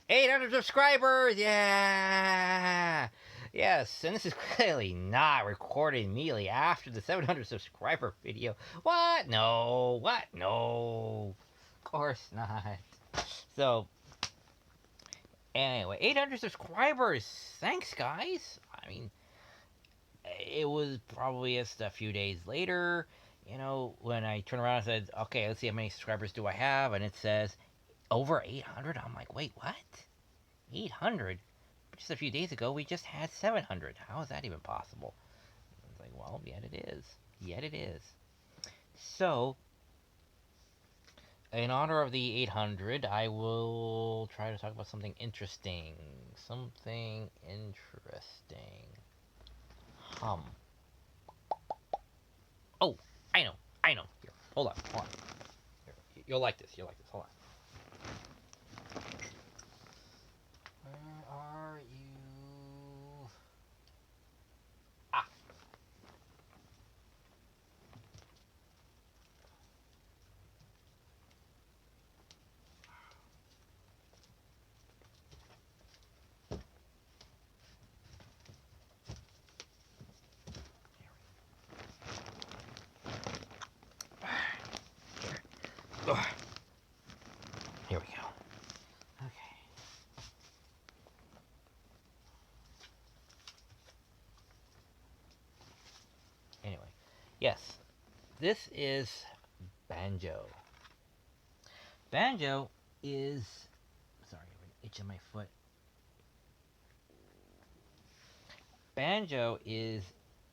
800 subscribers! Yeah! Yes, and this is clearly not recorded immediately after the 700 subscriber video. What? No. What? No. Of course not. So, anyway, 800 subscribers! Thanks, guys! I mean, it was probably just a few days later, when I turn around and said, okay, let's see how many subscribers do I have, and it says over 800. I'm like, wait, what? 800? Just a few days ago, we just had 700. How is that even possible? I was like, well, yet it is. Yet it is. So, in honor of the 800, I will try to talk about something interesting. Something interesting. Oh, I know. I know. Here, hold on. Hold on. Here, you'll like this. You'll like this. Hold on. Where are you? Ah, here. Here we go. Okay. Anyway, yes, this is Banjo. Banjo is. Sorry, I have an itch in my foot. Banjo is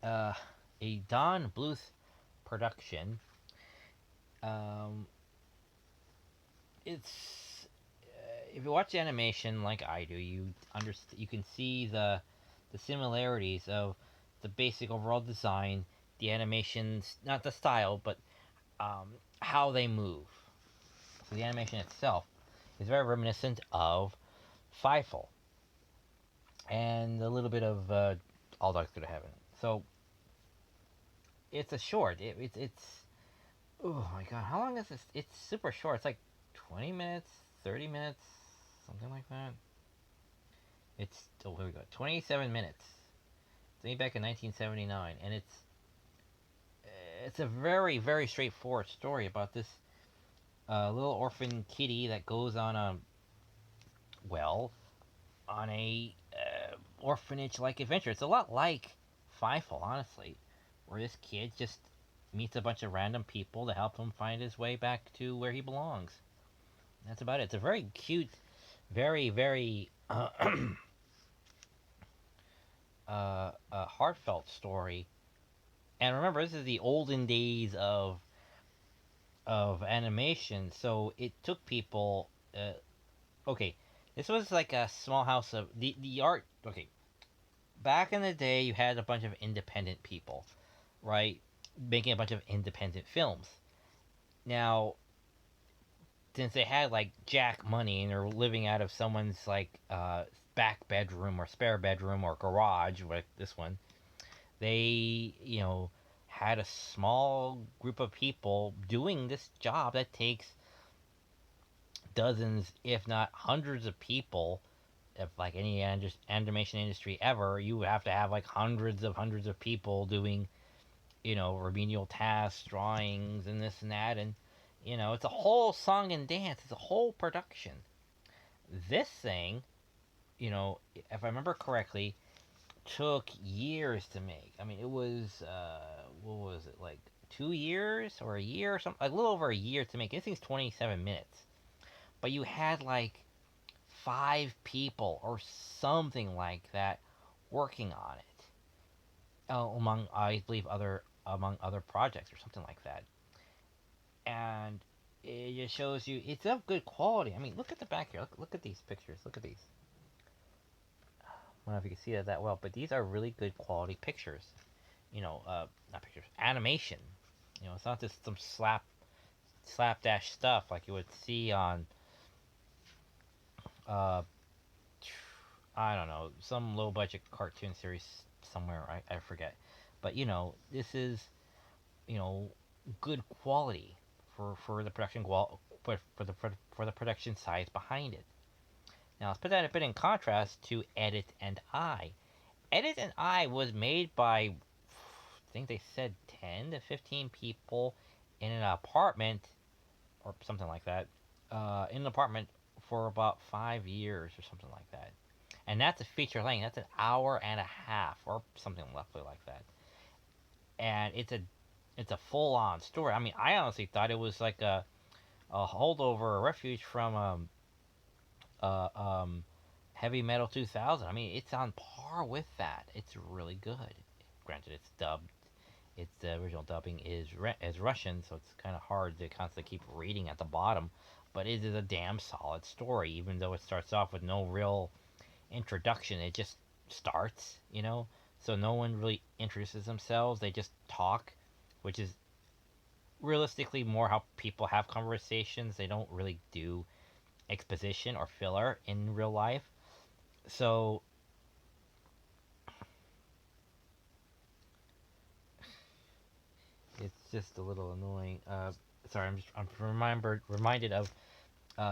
uh, a Don Bluth production. Um, it's if you watch the animation like I do, you can see the similarities of the basic overall design, the animations, not the style, but um, how they move. So the animation itself is very reminiscent of Fievel and a little bit of All Dogs Go to Heaven. So it's a short. It's oh my god, how long is this? It's super short. It's like 20 minutes, 30 minutes, something like that. It's oh here we go, 27 minutes. It's made back in 1979, and it's a very straightforward story about this little orphan kitty that goes on a well on a orphanage like adventure. It's a lot like Fievel, honestly, where this kid just meets a bunch of random people to help him find his way back to where he belongs. That's about it. It's a very cute, very heartfelt story. And remember, this is the olden days of animation, so it took people. Okay, this was like a small house of the art. Okay, back in the day, you had a bunch of independent people, right, making a bunch of independent films. Now, since they had like jack money and they're living out of someone's like back bedroom or spare bedroom or garage, like this one, they had a small group of people doing this job that takes dozens, if not hundreds, of people. If like any animation industry ever, you have to have like hundreds of people doing remedial tasks, drawings, and this and that, and it's a whole song and dance. It's a whole production. This thing, if I remember correctly, took years to make. I mean, it was what was it, like 2 years or a year or something, like a little over a year to make. This thing's 27 minutes, but you had like 5 people or something like that working on it, among I believe other among other projects or something like that. And it just shows you it's of good quality. I mean, look at the back here. Look at these pictures. Look at these. I don't know if you can see that well, but these are really good quality pictures. Not pictures, animation. It's not just some slapdash stuff like you would see on, uh, I don't know, some low budget cartoon series somewhere. I forget, but this is you know good quality for the production for the production size behind it. Now let's put that a bit in contrast to Edit and I. Edit and I was made by, I think they said 10 to 15 people in an apartment or something like that, in an apartment for about 5 years or something like that. And that's a feature length. That's an hour and a half or something roughly like that. And it's a full on story. I mean, I honestly thought it was like a holdover, a refuge from uh, um, Heavy Metal 2000. I mean, it's on par with that. It's really good. Granted, it's dubbed. Its the original dubbing is Russian, so it's kind of hard to constantly keep reading at the bottom. But it is a damn solid story, even though it starts off with no real introduction. It just starts, So no one really introduces themselves. They just talk, which is realistically more how people have conversations. They don't really do exposition or filler in real life. So it's just a little annoying. Sorry, I'm reminded of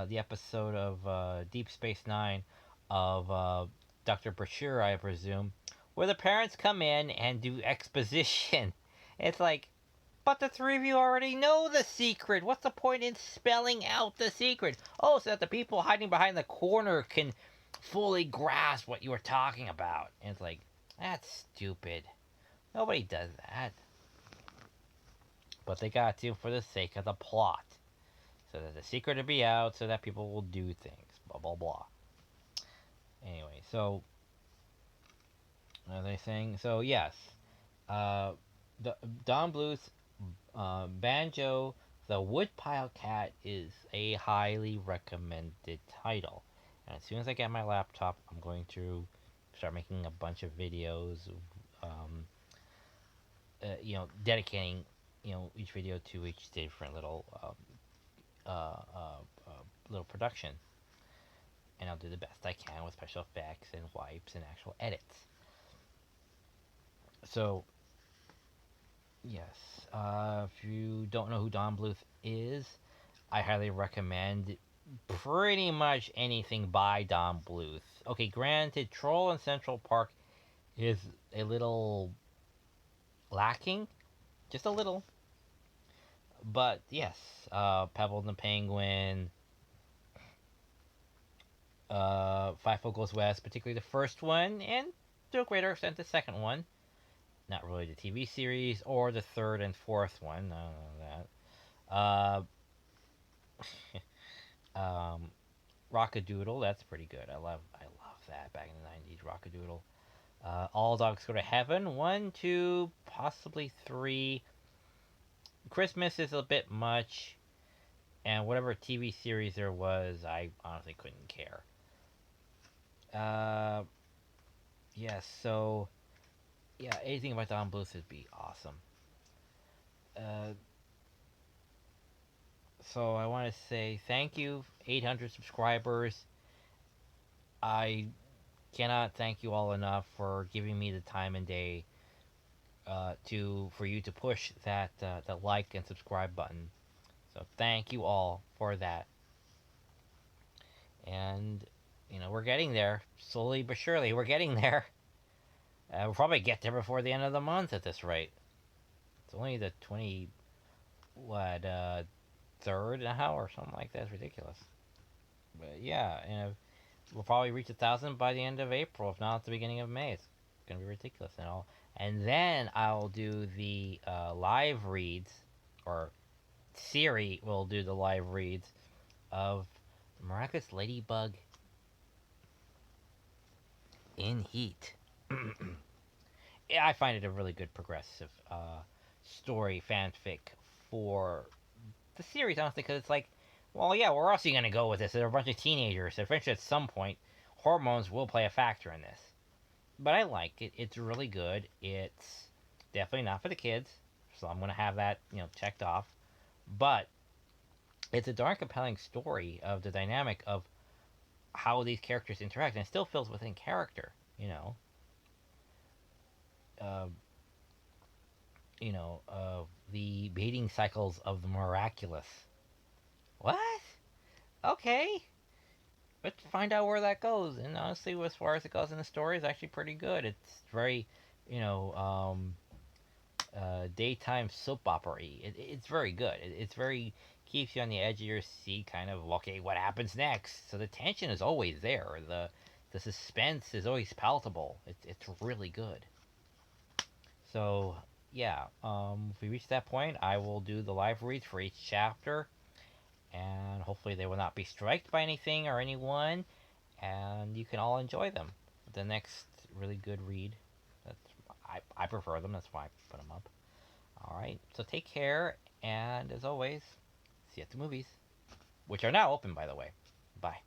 the episode of Deep Space Nine of Dr. Brashear, I presume, where the parents come in and do exposition. It's like, but the three of you already know the secret. What's the point in spelling out the secret? Oh, so that the people hiding behind the corner can fully grasp what you were talking about. And it's like, that's stupid. Nobody does that. But they got to for the sake of the plot. So that the secret will be out so that people will do things. Blah, blah, blah. Anyway, so, another thing. So, yes. Uh, the Don Bluth's Banjo the Woodpile Cat is a highly recommended title. And as soon as I get my laptop, I'm going to start making a bunch of videos, um, dedicating, each video to each different uh, uh, little production. And I'll do the best I can with special effects and wipes and actual edits. So, yes, if you don't know who Don Bluth is, I highly recommend pretty much anything by Don Bluth. Okay, granted, Troll in Central Park is a little lacking, just a little. But yes, Pebble and the Penguin, Five Foot Goes West, particularly the first one, and to a greater extent the second one. Not really the TV series or the third and fourth one. I don't know that. Rockadoodle, that's pretty good. I love that back in the '90s. Rockadoodle. All Dogs Go to Heaven. One, two, possibly three. Christmas is a bit much, and whatever TV series there was, I honestly couldn't care. Uh, yes. So yeah, anything about Don Bluth would be awesome. Uh, so I want to say thank you, 800 subscribers. I cannot thank you all enough for giving me the time and day to for you to push that the like and subscribe button. So thank you all for that. And we're getting there slowly but surely. We're getting there. We'll probably get there before the end of the month at this rate. It's only the 20 what third now or something like that. It's ridiculous. But yeah, and we'll probably reach 1,000 by the end of April, if not at the beginning of May. It's gonna be ridiculous and all. And then I'll do the live reads, or Siri will do the live reads of Miraculous Ladybug in Heat. Yeah, I find it a really good progressive story fanfic for the series, honestly, because it's like, well, yeah, where else are you going to go with this? They're a bunch of teenagers. Eventually, at some point, hormones will play a factor in this. But I like it. It's really good. It's definitely not for the kids, so I'm going to have that, checked off. But it's a darn compelling story of the dynamic of how these characters interact, and it still feels within character, you know. Uh, the mating cycles of the miraculous. What? Okay. let's find out where that goes. And honestly, as far as it goes in the story, it's actually pretty good. It's very, you know, daytime soap opera. It's very good. It's very keeps you on the edge of your seat, kind of okay, what happens next? So the tension is always there. The suspense is always palpable. It's really good. So yeah, if we reach that point, I will do the live reads for each chapter, and hopefully they will not be striked by anything or anyone, and you can all enjoy them. The next really good read. That's I prefer them. That's why I put them up. All right. So take care, and as always, see you at the movies, which are now open, by the way. Bye.